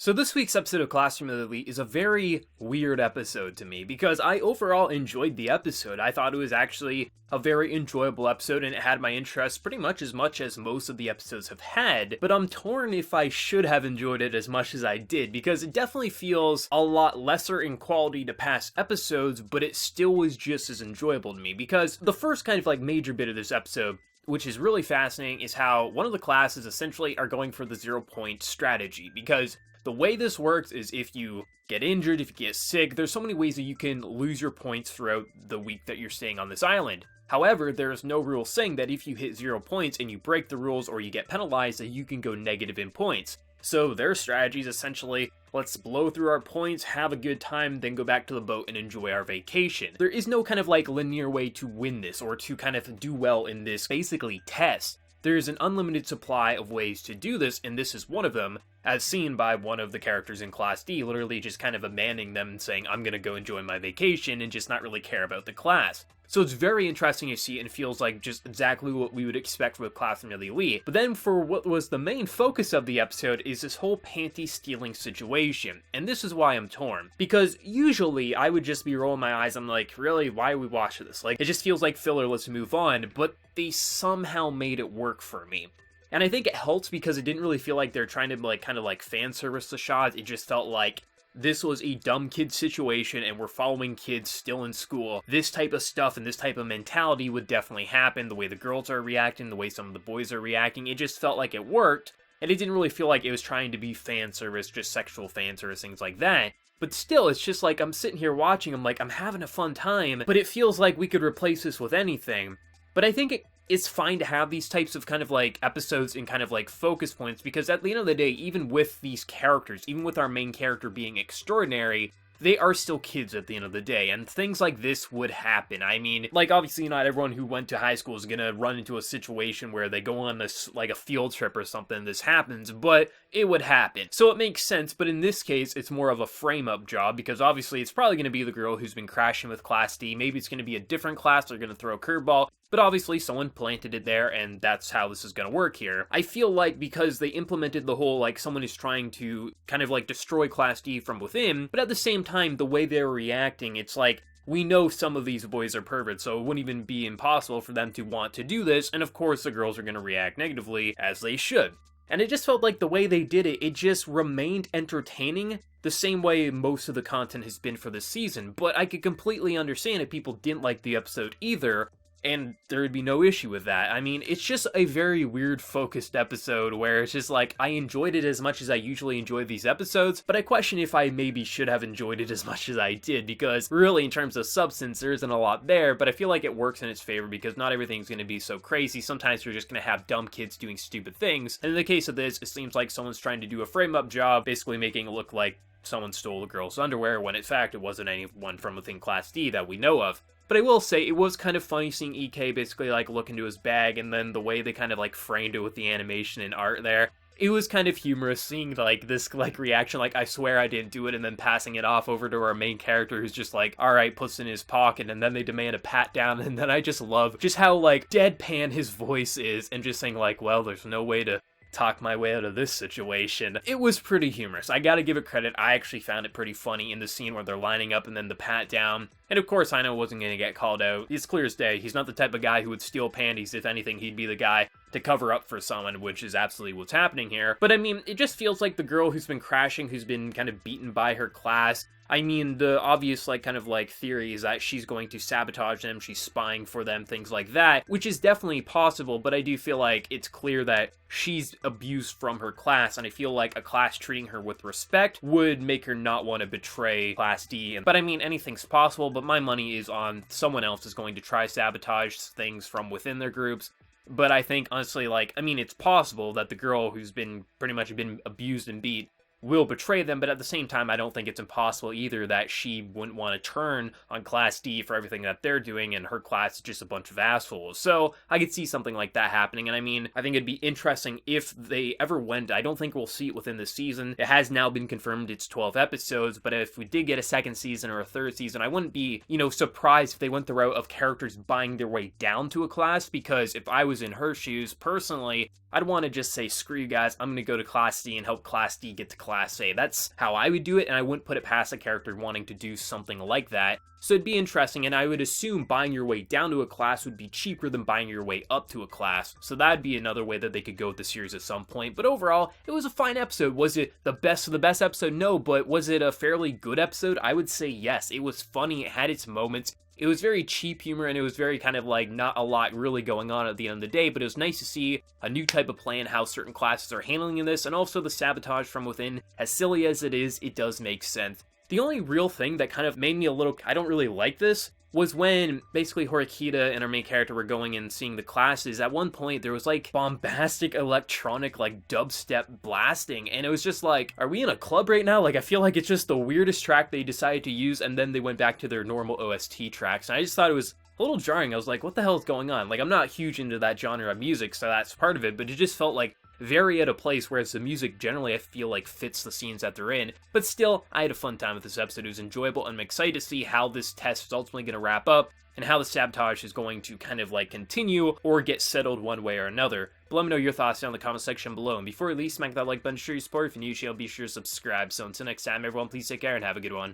So this week's episode of Classroom of the Elite is a very weird episode to me because I overall enjoyed the episode. I thought it was actually a very enjoyable episode and it had my interest pretty much as most of the episodes have had, but I'm torn if I should have enjoyed it as much as I did because it definitely feels a lot lesser in quality to past episodes, but it still was just as enjoyable to me because the first kind of major bit of this episode, which is really fascinating, is how one of the classes essentially are going for the 0-point strategy, because the way this works is if you get injured, if you get sick, there's so many ways that you can lose your points throughout the week that you're staying on this island. However, there is no rule saying that if you hit 0 points and you break the rules or you get penalized, that you can go negative in points. So their strategy is essentially, let's blow through our points, have a good time, then go back to the boat and enjoy our vacation. There is no kind of linear way to win this or to kind of do well in this basically test. There is an unlimited supply of ways to do this, and this is one of them, as seen by one of the characters in Class D literally just kind of abandoning them and saying, I'm gonna go enjoy my vacation and just not really care about the class. So it's very interesting to see and feels like just exactly what we would expect with Classroom of the Elite. But then for what was the main focus of the episode is this whole panty stealing situation. And this is why I'm torn. Because usually I would just be rolling my eyes, I'm like, really, why are we watching this? It just feels like filler, let's move on. But they somehow made it work for me. And I think it helps because it didn't really feel like they're trying to kind of fan service the shots. It just felt like this was a dumb kid situation and we're following kids still in school. This type of stuff and this type of mentality would definitely happen. The way the girls are reacting, the way some of the boys are reacting, it just felt like it worked. And it didn't really feel like it was trying to be fan service, just sexual fan service, things like that. But still, it's just I'm sitting here watching, I'm having a fun time, but it feels like we could replace this with anything. But I think it's fine to have these types of episodes and focus points, because at the end of the day, even with these characters, even with our main character being extraordinary, they are still kids at the end of the day, and things like this would happen. I mean, obviously not everyone who went to high school is gonna run into a situation where they go on this, a field trip or something, this happens, but it would happen. So it makes sense, but in this case, it's more of a frame-up job, because obviously it's probably gonna be the girl who's been crashing with Class D, maybe it's gonna be a different class, they're gonna throw a curveball, but obviously someone planted it there, and that's how this is gonna work here. I feel like because they implemented the whole, someone is trying to destroy Class D from within, but at the same time, the way they're reacting, it's we know some of these boys are perverts, so it wouldn't even be impossible for them to want to do this, and of course the girls are gonna react negatively, as they should. And it just felt like the way they did it, it just remained entertaining, the same way most of the content has been for this season, but I could completely understand if people didn't like the episode either, and there would be no issue with that. I mean, it's just a very weird focused episode where it's just I enjoyed it as much as I usually enjoy these episodes, but I question if I maybe should have enjoyed it as much as I did, because really in terms of substance there isn't a lot there, but I feel like it works in its favor because not everything's going to be so crazy. Sometimes you're just going to have dumb kids doing stupid things, and in the case of this, it seems like someone's trying to do a frame-up job, basically making it look like someone stole the girl's underwear, when in fact it wasn't anyone from within Class D that we know of. But I will say, it was kind of funny seeing EK basically look into his bag, and then the way they kind of framed it with the animation and art there. It was kind of humorous seeing this reaction, I swear I didn't do it, and then passing it off over to our main character who's just alright, puts it in his pocket, and then they demand a pat down, and then I just love just how deadpan his voice is, and just saying well, there's no way to talk my way out of this situation. It was pretty humorous. I gotta give it credit. I actually found it pretty funny in the scene where they're lining up and then the pat down. And of course, I know wasn't gonna get called out. It's clear as day. He's not the type of guy who would steal panties. If anything, he'd be the guy to cover up for someone, which is absolutely what's happening here. But I mean, it just feels like the girl who's been crashing, who's been kind of beaten by her class. I mean, the obvious theory is that she's going to sabotage them, she's spying for them, things like that, which is definitely possible, but I do feel like it's clear that she's abused from her class, and I feel like a class treating her with respect would make her not want to betray Class D. But I mean, anything's possible, but my money is on someone else is going to try sabotage things from within their groups. But I think, honestly, I mean, it's possible that the girl who's pretty much been abused and beat will betray them, but at the same time, I don't think it's impossible either that she wouldn't want to turn on Class D for everything that they're doing, and her class is just a bunch of assholes. So I could see something like that happening, and I mean, I think it'd be interesting if they ever went. I don't think we'll see it within the season. It has now been confirmed it's 12 episodes, but if we did get a second season or a third season, I wouldn't be, surprised if they went the route of characters buying their way down to a class, because if I was in her shoes, personally, I'd want to just say, screw you guys, I'm going to go to Class D and help Class D get to Class A. That's how I would do it, and I wouldn't put it past a character wanting to do something like that. So it'd be interesting, and I would assume buying your way down to a class would be cheaper than buying your way up to a class. So that'd be another way that they could go with the series at some point. But overall, it was a fine episode. Was it the best of the best episode? No, but was it a fairly good episode? I would say yes. It was funny, it had its moments. It was very cheap humor, and it was very kind of like not a lot really going on at the end of the day, but it was nice to see a new type of play and how certain classes are handling this, and also the sabotage from within. As silly as it is, it does make sense. The only real thing that kind of made me a little, I don't really like this, was when basically Horikita and our main character were going and seeing the classes. At one point, there was like bombastic electronic like dubstep blasting, and it was just like, are we in a club right now? Like, I feel like it's just the weirdest track they decided to use, and then they went back to their normal OST tracks, and I just thought it was a little jarring. I was like, what the hell is going on? Like, I'm not huge into that genre of music, so that's part of it, but it just felt like very at a place, whereas the music generally I feel like fits the scenes that they're in. But still, I had a fun time with this episode. It was enjoyable, and I'm excited to see how this test is ultimately going to wrap up, and how the sabotage is going to kind of like continue or get settled one way or another. But let me know your thoughts down in the comment section below, and before you leave, smack that like button to show your support. If you're new to the channel, be sure to subscribe. So until next time, everyone, please take care and have a good one.